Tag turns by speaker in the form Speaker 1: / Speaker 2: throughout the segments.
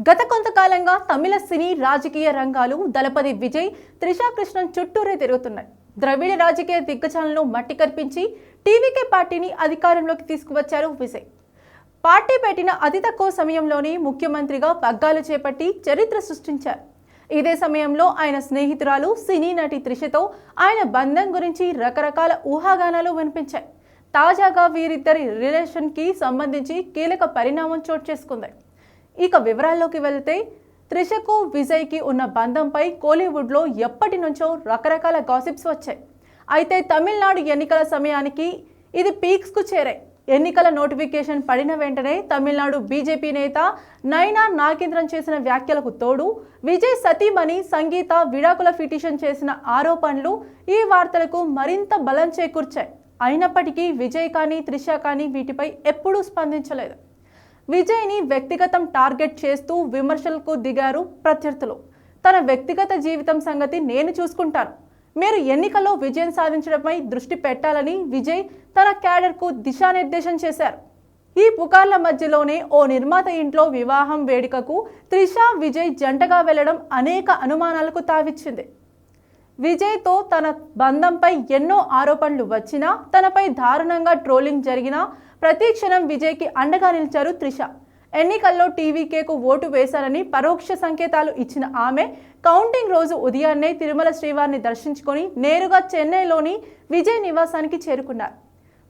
Speaker 1: గత కొంతకాలంగా తమిళ సినీ రాజకీయ రంగాలు దళపతి విజయ్, త్రిషా కృష్ణన్ చుట్టూరే తిరుగుతున్నాయి. ద్రవిడ రాజకీయ దిగ్గజాలను మట్టి కర్పించి టీవీకే పార్టీని అధికారంలోకి తీసుకువచ్చారు విజయ్. పార్టీ పెట్టిన అతి తక్కువ సమయంలోనే ముఖ్యమంత్రిగా పగ్గాలు చేపట్టి చరిత్ర సృష్టించారు. ఇదే సమయంలో ఆయన స్నేహితురాలు సినీ నటి త్రిషతో ఆయన బంధం గురించి రకరకాల ఊహాగానాలు వినిపించాయి. తాజాగా వీరిద్దరి రిలేషన్కి సంబంధించి కీలక పరిణామం చోటు చేసుకుంది. ఇక వివరాల్లోకి వెళ్తే, త్రిషకు విజయ్కి ఉన్న బంధంపై కోలీవుడ్లో ఎప్పటి నుంచో రకరకాల గాసిప్స్ వచ్చాయి. అయితే తమిళనాడు ఎన్నికల సమయానికి ఇది పీక్స్కు చేరాయి. ఎన్నికల నోటిఫికేషన్ పడిన వెంటనే తమిళనాడు బీజేపీ నేత నైనా నాగేంద్రన్ చేసిన వ్యాఖ్యలకు తోడు విజయ్ సతీమణి సంగీత విడాకుల పిటిషన్ చేసిన ఆరోపణలు ఈ వార్తలకు మరింత బలం చేకూర్చాయి. అయినప్పటికీ విజయ్ కానీ త్రిష కానీ వీటిపై ఎప్పుడూ స్పందించలేదు. విజయ్ని వ్యక్తిగతం టార్గెట్ చేస్తూ విమర్శలకు దిగారు ప్రత్యర్థులు. తన వ్యక్తిగత జీవితం సంగతి నేను చూసుకుంటాను, మీరు ఎన్నికల్లో విజయం సాధించడంపై దృష్టి పెట్టాలని విజయ్ తన క్యాడర్కు దిశానిర్దేశం చేశారు. ఈ పుకార్ల మధ్యలోనే ఓ నిర్మాత ఇంట్లో వివాహం వేడుకకు త్రిష, విజయ్ జంటగా వెళ్లడం అనేక అనుమానాలకు తావిచ్చింది. విజయ్తో తన బంధంపై ఎన్నో ఆరోపణలు వచ్చినా, తనపై దారుణంగా ట్రోలింగ్ జరిగినా ప్రతి క్షణం విజయ్కి అండగా నిలిచారు త్రిష. ఎన్నికల్లో టీవీకేకు ఓటు వేశారని పరోక్ష సంకేతాలు ఇచ్చిన ఆమె కౌంటింగ్ రోజు ఉదయాన్నే తిరుమల శ్రీవారిని దర్శించుకొని నేరుగా చెన్నైలోని విజయ్ నివాసానికి చేరుకున్నారు.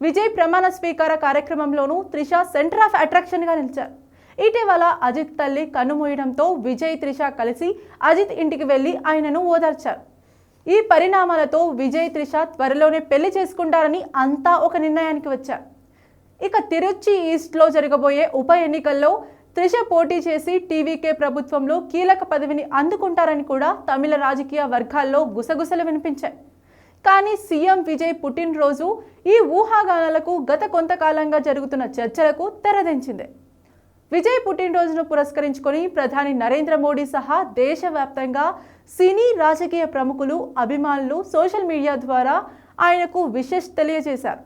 Speaker 1: విజయ్ ప్రమాణ స్వీకార కార్యక్రమంలోనూ త్రిష సెంటర్ ఆఫ్ అట్రాక్షన్గా నిలిచారు. ఇటీవల అజిత్ తల్లి కన్నుమూయడంతో విజయ్, త్రిష కలిసి అజిత్ ఇంటికి వెళ్లి ఆయనను ఓదార్చారు. ఈ పరిణామాలతో విజయ్, త్రిష త్వరలోనే పెళ్లి చేసుకుంటారని అంతా ఒక నిర్ణయానికి వచ్చారు. ఇక తిరుచి ఈస్ట్లో జరగబోయే ఉప ఎన్నికల్లో త్రిష పోటీ చేసి టీవీకే ప్రభుత్వంలో కీలక పదవిని అందుకుంటారని కూడా తమిళ రాజకీయ వర్గాల్లో గుసగుసలు వినిపించాయి. కానీ సీఎం విజయ్ పుట్టినరోజు ఈ ఊహాగానాలకు, గత కొంతకాలంగా జరుగుతున్న చర్చలకు తెరదించింది. విజయ్ పుట్టినరోజును పురస్కరించుకొని ప్రధాని నరేంద్ర మోడీ సహా దేశవ్యాప్తంగా సినీ రాజకీయ ప్రముఖులు, అభిమానులు సోషల్ మీడియా ద్వారా ఆయనకు విషెస్ తెలియజేశారు.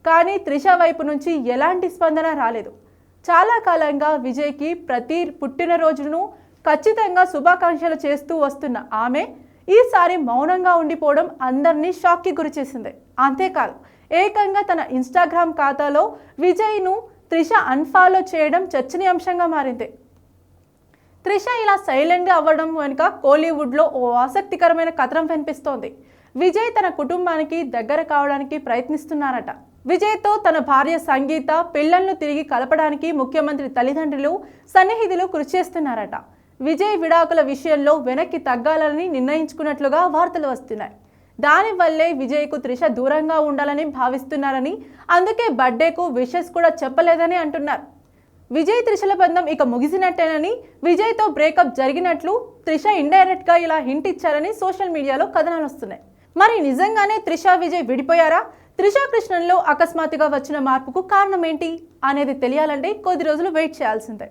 Speaker 1: కానీ త్రిష వైపు నుంచి ఎలాంటి స్పందన రాలేదు. చాలా కాలంగా విజయ్కి ప్రతి పుట్టినరోజును ఖచ్చితంగా శుభాకాంక్షలు చేస్తూ వస్తున్న ఆమె ఈసారి మౌనంగా ఉండిపోవడం అందరినీ షాక్కి గురిచేసింది. అంతేకాదు, ఏకంగా తన ఇన్స్టాగ్రామ్ ఖాతాలో విజయ్ను త్రిష అన్ఫాలో చేయడం చర్చనీయాంశంగా మారింది. త్రిష ఇలా సైలెంట్గా అవ్వడం వెనుక కోలీవుడ్లో ఓ ఆసక్తికరమైన కథనం వినిపిస్తోంది. విజయ్ తన కుటుంబానికి దగ్గర కావడానికి ప్రయత్నిస్తున్నారట. విజయ్తో తన భార్య సంగీత పిల్లలను తిరిగి కలపడానికి ముఖ్యమంత్రి తల్లిదండ్రులు, సన్నిహితులు కృషి చేస్తున్నారట. విజయ్ విడాకుల విషయంలో వెనక్కి తగ్గాలని నిర్ణయించుకున్నట్లుగా వార్తలు వస్తున్నాయి. దానివల్లే విజయ్కు త్రిష దూరంగా ఉండాలని భావిస్తున్నారని, అందుకే బర్త్డేకు విషెస్ కూడా చెప్పలేదని అంటున్నారు. విజయ్, త్రిషల బంధం ఇక ముగిసినట్టేనని, విజయ్తో బ్రేకప్ జరిగినట్లు త్రిష ఇండైరెక్ట్గా ఇలా హింట్ ఇచ్చారని సోషల్ మీడియాలో కథనాలు వస్తున్నాయి. మరి నిజంగానే త్రిష, విజయ్ విడిపోయారా? త్రిషా కృష్ణన్లో అకస్మాత్తుగా వచ్చిన మార్పుకు కారణం ఏంటి అనేది తెలియాలంటే కొద్ది రోజులు వెయిట్ చేయాల్సిందే.